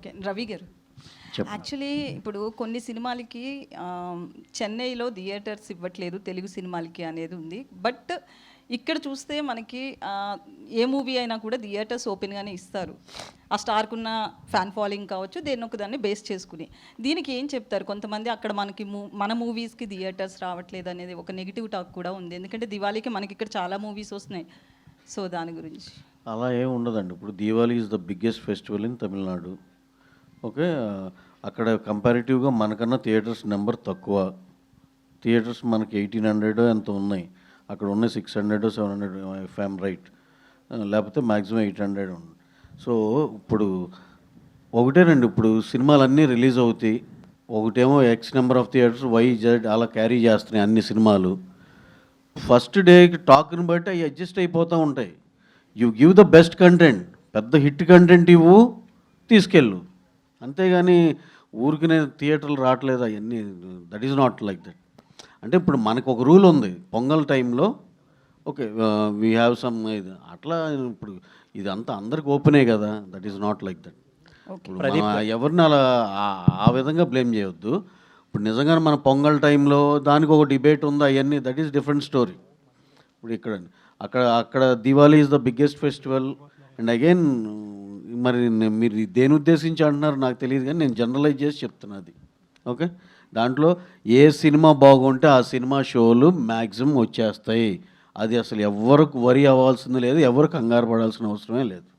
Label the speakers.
Speaker 1: Okay. Ravi గారు,
Speaker 2: చెప్పండి.
Speaker 1: Actually ఇప్పుడు కొన్ని సినిమాలకి చెన్నైలో థియేటర్స్ ఇవ్వట్లేదు తెలుగు సినిమాలకి అనేది ఉంది. బట్ ఇక్కడ చూస్తే మనకి ఏ మూవీ అయినా కూడా థియేటర్స్ ఓపెన్గానే ఇస్తారు. ఆ స్టార్కున్న ఫ్యాన్ ఫాలోయింగ్ కావచ్చు, దేన్ని ఒక దాన్ని బేస్ చేసుకుని. దీనికి ఏం చెప్తారు? కొంతమంది అక్కడ మనకి మన మూవీస్కి థియేటర్స్ రావట్లేదు అనేది ఒక నెగిటివ్ టాక్ కూడా ఉంది. ఎందుకంటే దివాళీకి మనకి ఇక్కడ చాలా మూవీస్ వస్తున్నాయి. సో దాని గురించి
Speaker 2: అలా ఏమి ఉండదండి. ఇప్పుడు Diwali is the biggest festival in Tamil Nadu. Okay. అక్కడ కంపారిటివ్గా మనకన్నా థియేటర్స్ నెంబర్ తక్కువ. థియేటర్స్ మనకి 1800 ఎంత ఉన్నాయి, అక్కడ ఉన్నాయి 600 700 ఇఫ్ ఐఎమ్ రైట్, లేకపోతే మ్యాక్సిమం 800 ఉంది. సో ఇప్పుడు ఒకటేనండి, ఇప్పుడు సినిమాలన్నీ రిలీజ్ అవుతాయి. ఒకటేమో X number of theatres YZ అలా క్యారీ చేస్తున్నాయి అన్ని సినిమాలు. ఫస్ట్ డేకి టాక్ని బట్టి అవి అడ్జస్ట్ అయిపోతూ ఉంటాయి. You give the best content, పెద్ద హిట్ కంటెంట్ ఇవ్వు, తీసుకెళ్ళు. అంతేగాని ఊరికి నేను థియేటర్లు రావట్లేదు అవన్నీ, that is not like that. అంటే ఇప్పుడు మనకు ఒక రూల్ ఉంది, పొంగల్ టైంలో ఓకే వీ హ్యావ్ సమ్ ఇది అట్లా. ఇప్పుడు ఇది అంతా అందరికి ఓపెనే కదా, that is not like that. ఇప్పుడు మనం ఎవరిని అలా ఆ విధంగా బ్లేమ్ చేయొద్దు. ఇప్పుడు నిజంగానే మన పొంగల్ టైంలో దానికి ఒక డిబేట్ ఉంది, అవన్నీ దట్ ఈస్ డిఫరెంట్ స్టోరీ. ఇప్పుడు ఇక్కడ అక్కడ అక్కడ Diwali is the biggest festival. And again మరి మీరు దేని ఉద్దేశించి అంటున్నారు నాకు తెలియదు, కానీ నేను జనరలైజ్ చేసి చెప్తున్నది. ఓకే. దాంట్లో ఏ సినిమా బాగుంటే ఆ సినిమా షోలు మ్యాక్సిమం వచ్చేస్తాయి. అది అసలు ఎవరికి వరి అవ్వాల్సింది లేదు, ఎవరు కంగారు పడాల్సిన అవసరమే లేదు.